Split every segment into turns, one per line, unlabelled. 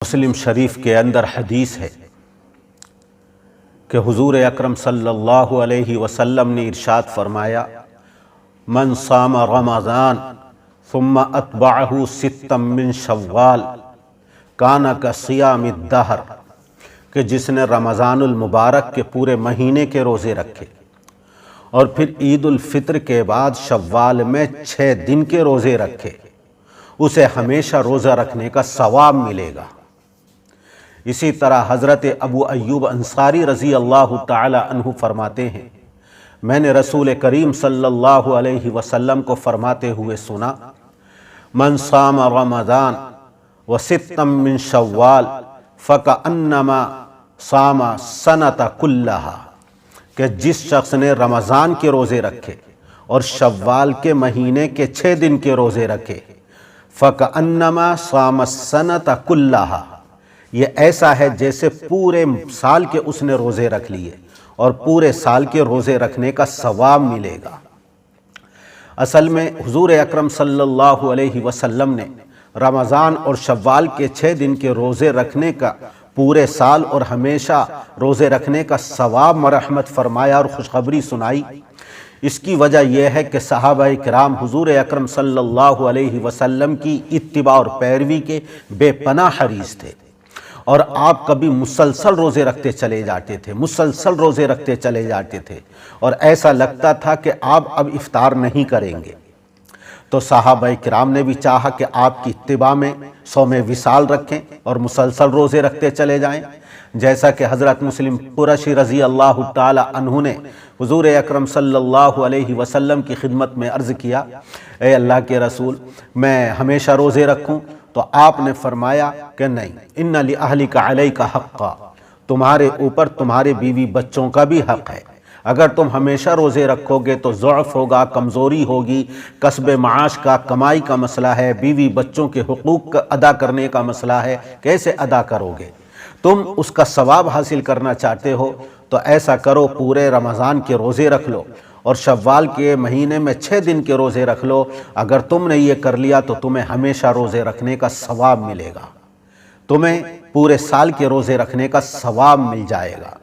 مسلم شریف کے اندر حدیث ہے کہ حضور اکرم صلی اللہ علیہ وسلم نے ارشاد فرمایا، من صام رمضان ثم اتبعہ ستا من شوال کان کصیام الدہر، کہ جس نے رمضان المبارک کے پورے مہینے کے روزے رکھے اور پھر عید الفطر کے بعد شوال میں 6 دن کے روزے رکھے، اسے ہمیشہ روزہ رکھنے کا ثواب ملے گا۔ اسی طرح حضرت ابو ایوب انصاری رضی اللہ تعالی عنہ فرماتے ہیں، میں نے رسول کریم صلی اللہ علیہ وسلم کو فرماتے ہوئے سنا، من صام رمضان وستا من شوال فکأنما صام سنۃ کلہا، کہ جس شخص نے رمضان کے روزے رکھے اور شوال کے مہینے کے 6 دن کے روزے رکھے، فکأنما صام السنۃ کلہا، یہ ایسا ہے جیسے پورے سال کے اس نے روزے رکھ لیے اور پورے سال کے روزے رکھنے کا ثواب ملے گا۔ اصل میں حضور اکرم صلی اللہ علیہ وسلم نے رمضان اور شوال کے 6 دن کے روزے رکھنے کا پورے سال اور ہمیشہ روزے رکھنے کا ثواب مرحمت فرمایا اور خوشخبری سنائی۔ اس کی وجہ یہ ہے کہ صحابہ کرام حضور اکرم صلی اللہ علیہ وسلم کی اتباع اور پیروی کے بے پناہ حریص تھے، اور آپ کبھی مسلسل روزے رکھتے چلے جاتے تھے، مسلسل روزے رکھتے چلے جاتے تھے، اور ایسا لگتا تھا کہ آپ اب افطار نہیں کریں گے۔ تو صحابہ کرام نے بھی چاہا کہ آپ کی اتباع میں صوم وصال رکھیں اور مسلسل روزے رکھتے چلے جائیں، جیسا کہ حضرت مسلم قرشی رضی اللہ تعالی عنہ نے حضور اکرم صلی اللہ علیہ وسلم کی خدمت میں عرض کیا، اے اللہ کے رسول، میں ہمیشہ روزے رکھوں؟ تو آپ نے فرمایا کہ نہیں، ان لأہلک علیک حقا، تمہارے اوپر تمہارے بیوی بچوں کا بھی حق ہے۔ اگر تم ہمیشہ روزے رکھو گے تو ضعف ہوگا، کمزوری ہوگی، کسب معاش کا، کمائی کا مسئلہ ہے، بیوی بچوں کے حقوق ادا کرنے کا مسئلہ ہے، کیسے ادا کرو گے؟ تم اس کا ثواب حاصل کرنا چاہتے ہو تو ایسا کرو، پورے رمضان کے روزے رکھ لو اور شوال کے مہینے میں 6 دن کے روزے رکھ لو۔ اگر تم نے یہ کر لیا تو تمہیں ہمیشہ روزے رکھنے کا ثواب ملے گا، تمہیں پورے سال کے روزے رکھنے کا ثواب مل جائے گا۔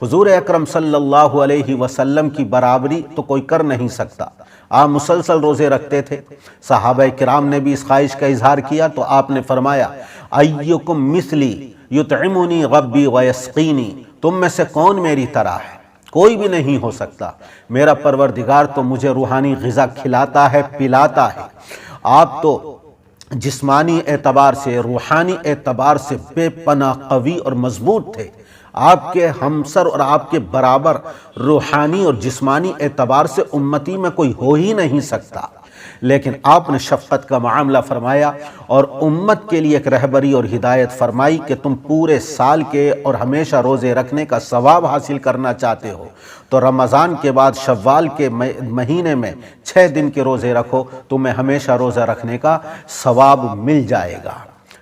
حضور اکرم صلی اللہ علیہ وسلم کی برابری تو کوئی کر نہیں سکتا، آپ مسلسل روزے رکھتے تھے۔ صحابہ کرام نے بھی اس خواہش کا اظہار کیا تو آپ نے فرمایا، ایکم مثلی یطعمنی ربی ویسقینی، تم میں سے کون میری طرح ہے؟ کوئی بھی نہیں ہو سکتا، میرا پروردگار تو مجھے روحانی غذا کھلاتا ہے، پلاتا ہے۔ آپ تو جسمانی اعتبار سے، روحانی اعتبار سے بے پناہ قوی اور مضبوط تھے، آپ کے ہمسر اور آپ کے برابر روحانی اور جسمانی اعتبار سے امتی میں کوئی ہو ہی نہیں سکتا، لیکن آپ نے شفقت کا معاملہ فرمایا اور امت کے لیے ایک رہبری اور ہدایت فرمائی کہ تم پورے سال کے اور ہمیشہ روزے رکھنے کا ثواب حاصل کرنا چاہتے ہو تو رمضان کے بعد شوال کے مہینے میں 6 دن کے روزے رکھو، تمہیں ہمیشہ روزہ رکھنے کا ثواب مل جائے گا۔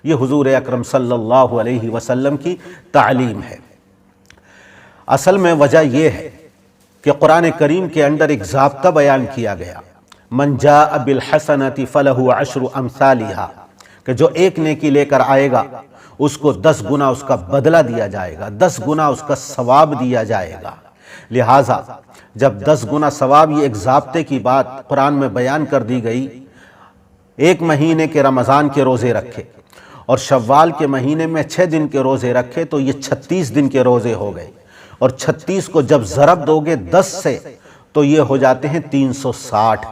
یہ حضور اکرم صلی اللہ علیہ وسلم کی تعلیم ہے۔ اصل میں وجہ یہ ہے کہ قرآن کریم کے اندر ایک ضابطہ بیان کیا گیا، من جاء بالحسنۃ فلہ عشر امثالھا، کہ جو ایک نیکی لے کر آئے گا اس کو 10 گنا اس کا بدلہ دیا جائے گا، 10 گنا اس کا ثواب دیا جائے گا۔ لہٰذا جب 10 گنا ثواب، یہ ایک ضابطے کی بات قرآن میں بیان کر دی گئی، ایک مہینے کے رمضان کے روزے رکھے اور شوال کے مہینے میں 6 دن کے روزے رکھے تو یہ 36 دن کے روزے ہو گئے، اور 36 کو جب ضرب دو گے 10 سے تو یہ ہو جاتے ہیں 360،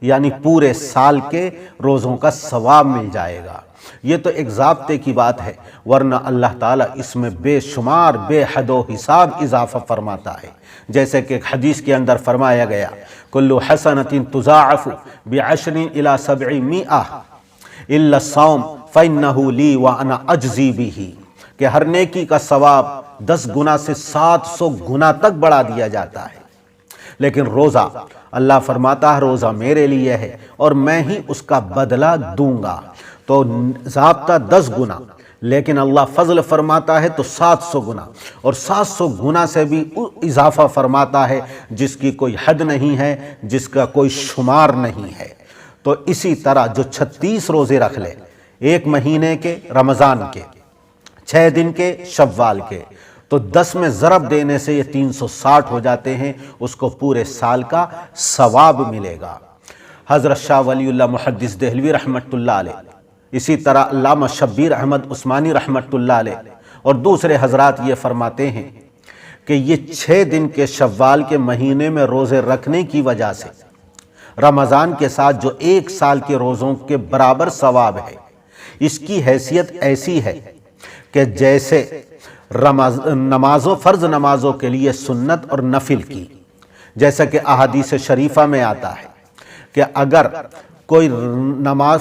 یعنی پورے سال کے روزوں کا ثواب مل جائے گا۔ یہ تو ایک ضابطے کی بات ہے، ورنہ اللہ تعالیٰ اس میں بے شمار بے حد و حساب اضافہ فرماتا ہے، جیسے کہ ایک حدیث کے اندر فرمایا گیا، کل حسنۃ تضاعف ب10 الی 700 الا الصوم فانہ لی وانا اجزی بہ، کہ ہر نیکی کا ثواب 10 گنا سے 700 گنا تک بڑھا دیا جاتا ہے، لیکن روزہ اللہ فرماتا ہے روزہ میرے لیے ہے اور میں ہی اس کا بدلہ دوں گا۔ تو ضابطہ 10 گنا، لیکن اللہ فضل فرماتا ہے تو 700 گنا، اور 700 گنا سے بھی اضافہ فرماتا ہے جس کی کوئی حد نہیں ہے، جس کا کوئی شمار نہیں ہے۔ تو اسی طرح جو 36 روزے رکھ لے ایک مہینے کے رمضان کے 6 دن کے شوال کے، تو 10 میں ضرب دینے سے یہ 360 ہو جاتے ہیں، اس کو پورے سال کا ثواب ملے گا۔ حضرت شاہ ولی اللہ محدث دہلوی رحمۃ اللہ علیہ، اسی طرح علامہ شبیر احمد عثمانی رحمۃ اللہ علیہ اور دوسرے حضرات یہ فرماتے ہیں کہ یہ 6 دن کے شوال کے مہینے میں روزے رکھنے کی وجہ سے رمضان کے ساتھ جو 1 سال کے روزوں کے برابر ثواب ہے، اس کی حیثیت ایسی ہے کہ جیسے فرض نمازوں کے لیے سنت اور نفل کی، جیسا کہ احادیث شریفہ میں آتا ہے کہ اگر کوئی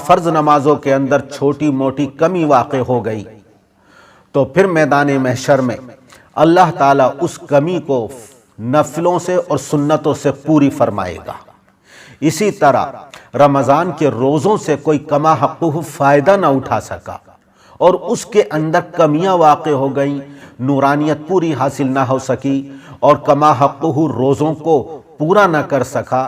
فرض نمازوں کے اندر چھوٹی موٹی کمی واقع ہو گئی تو پھر میدان محشر میں اللہ تعالیٰ اس کمی کو نفلوں سے اور سنتوں سے پوری فرمائے گا۔ اسی طرح رمضان کے روزوں سے کوئی کما حقہ فائدہ نہ اٹھا سکا اور اس کے اندر کمیاں واقع ہو گئیں، نورانیت پوری حاصل نہ ہو سکی اور کما حقہ روزوں کو پورا نہ کر سکا،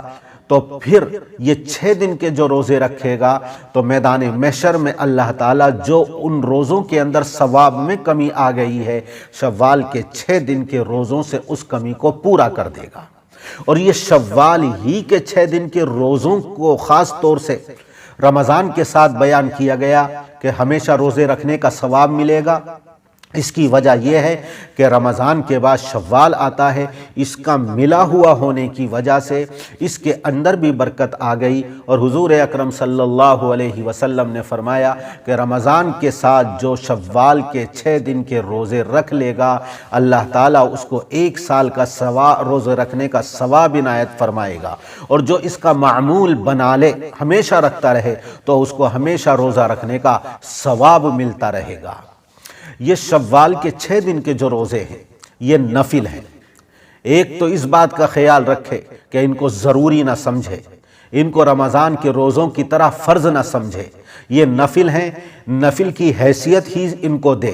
تو پھر یہ 6 دن کے جو روزے رکھے گا تو میدان محشر میں اللہ تعالیٰ جو ان روزوں کے اندر ثواب میں کمی آ گئی ہے، شوال کے 6 دن کے روزوں سے اس کمی کو پورا کر دے گا۔ اور یہ شوال ہی کے 6 دن کے روزوں کو خاص طور سے رمضان کے ساتھ بیان کیا گیا کہ ہمیشہ روزے رکھنے کا ثواب ملے گا۔ اس کی وجہ یہ ہے کہ رمضان کے بعد شوال آتا ہے، اس کا ملا ہوا ہونے کی وجہ سے اس کے اندر بھی برکت آ گئی، اور حضور اکرم صلی اللہ علیہ وسلم نے فرمایا کہ رمضان کے ساتھ جو شوال کے 6 دن کے روزے رکھ لے گا، اللہ تعالیٰ اس کو 1 سال کا روزے رکھنے کا ثواب عنایت فرمائے گا، اور جو اس کا معمول بنا لے، ہمیشہ رکھتا رہے، تو اس کو ہمیشہ روزہ رکھنے کا ثواب ملتا رہے گا۔ یہ شوال کے 6 دن کے جو روزے ہیں یہ نفل ہیں۔ ایک تو اس بات کا خیال رکھے کہ ان کو ضروری نہ سمجھے، ان کو رمضان کے روزوں کی طرح فرض نہ سمجھے، یہ نفل ہیں، نفل کی حیثیت ہی ان کو دے۔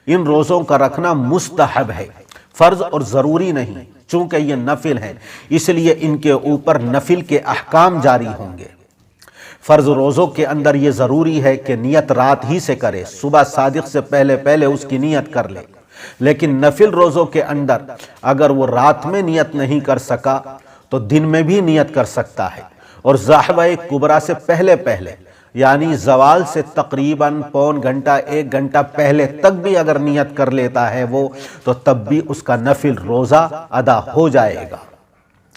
ان روزوں کا رکھنا مستحب ہے، فرض اور ضروری نہیں، چونکہ یہ نفل ہیں اس لیے ان کے اوپر نفل کے احکام جاری ہوں گے۔ فرض روزوں کے اندر یہ ضروری ہے کہ نیت رات ہی سے کرے، صبح صادق سے پہلے اس کی نیت کر لے، لیکن نفل روزوں کے اندر اگر وہ رات میں نیت نہیں کر سکا تو دن میں بھی نیت کر سکتا ہے، اور ضحوہ کبریٰ سے پہلے یعنی زوال سے تقریباً پون گھنٹہ 1 گھنٹہ پہلے تک بھی اگر نیت کر لیتا ہے وہ، تو تب بھی اس کا نفل روزہ ادا ہو جائے گا۔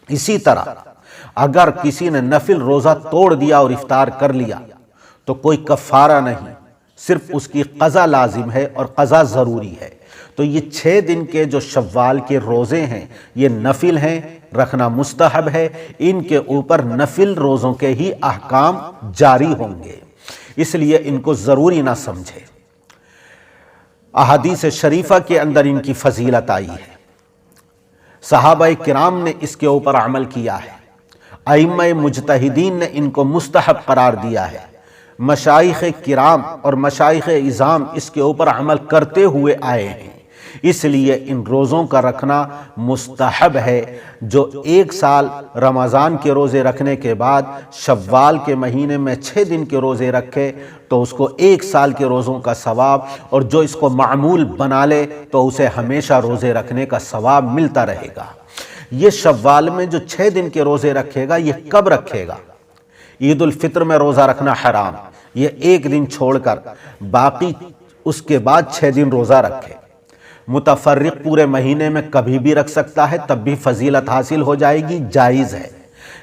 اسی طرح اگر کسی نے نفل روزہ توڑ دیا اور افطار کر لیا تو کوئی کفارہ نہیں، صرف اس کی قضا لازم ہے اور قضا ضروری ہے۔ تو یہ 6 دن کے جو شوال کے روزے ہیں یہ نفل ہیں، رکھنا مستحب ہے، ان کے اوپر نفل روزوں کے ہی احکام جاری ہوں گے، اس لیے ان کو ضروری نہ سمجھے۔ احادیث شریفہ کے اندر ان کی فضیلت آئی ہے، صحابہ کرام نے اس کے اوپر عمل کیا ہے، ائمہ مجتہدین نے ان کو مستحب قرار دیا ہے، مشائخ کرام اور مشائخ اعظام اس کے اوپر عمل کرتے ہوئے آئے ہیں، اس لیے ان روزوں کا رکھنا مستحب ہے۔ جو 1 سال رمضان کے روزے رکھنے کے بعد شوال کے مہینے میں 6 دن کے روزے رکھے تو اس کو 1 سال کے روزوں کا ثواب، اور جو اس کو معمول بنا لے تو اسے ہمیشہ روزے رکھنے کا ثواب ملتا رہے گا۔ یہ شوال میں جو 6 دن کے روزے رکھے گا یہ کب رکھے گا؟ عید الفطر میں روزہ رکھنا حرام، یہ 1 دن چھوڑ کر باقی اس کے بعد 6 دن روزہ رکھے۔ متفرق پورے مہینے میں کبھی بھی رکھ سکتا ہے، تب بھی فضیلت حاصل ہو جائے گی، جائز ہے،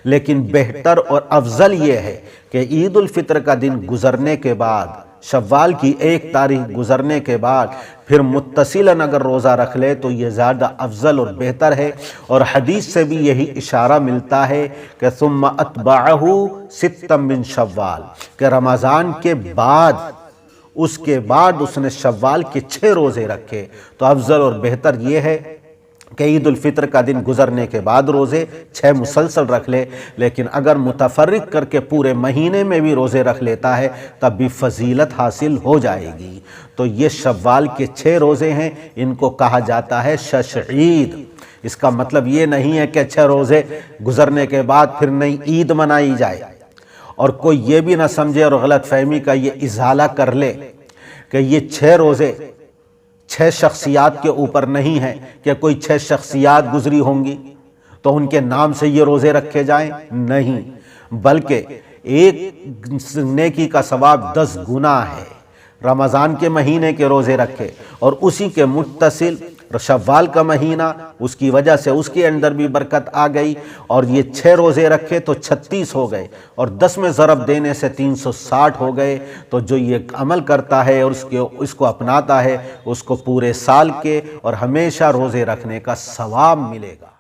لیکن بہتر اور افضل یہ ہے کہ عید الفطر کا دن گزرنے کے بعد، شوال کی 1 تاریخ گزرنے کے بعد پھر متصلاً اگر روزہ رکھ لے تو یہ زیادہ افضل اور بہتر ہے، اور حدیث سے بھی یہی اشارہ ملتا ہے کہ ثم اتبعہ 6 من شوال، کہ رمضان کے بعد اس کے بعد اس نے شوال کے 6 روزے رکھے۔ تو افضل اور بہتر یہ ہے کہ عید الفطر کا دن گزرنے کے بعد روزے 6 مسلسل رکھ لے، لیکن اگر متفرق کر کے پورے مہینے میں بھی روزے رکھ لیتا ہے تب بھی فضیلت حاصل ہو جائے گی۔ تو یہ شوال کے 6 روزے ہیں، ان کو کہا جاتا ہے شش عید۔ اس کا مطلب یہ نہیں ہے کہ 6 روزے گزرنے کے بعد پھر نئی عید منائی جائے، اور کوئی یہ بھی نہ سمجھے اور غلط فہمی کا یہ ازالہ کر لے کہ یہ 6 روزے 6 شخصیات کے اوپر نہیں ہے کہ کوئی 6 شخصیات گزری ہوں گی تو ان کے نام سے یہ روزے رکھے جائیں، نہیں، بلکہ ایک نیکی کا ثواب 10 گنا ہے۔ رمضان کے مہینے کے روزے رکھے اور اسی کے متصل شوال کا مہینہ، اس کی وجہ سے اس کے اندر بھی برکت آ گئی، اور یہ 6 روزے رکھے تو 36 ہو گئے، اور 10 میں ضرب دینے سے 360 ہو گئے۔ تو جو یہ عمل کرتا ہے اور اس کو اپناتا ہے، اس کو پورے سال کے اور ہمیشہ روزے رکھنے کا ثواب ملے گا۔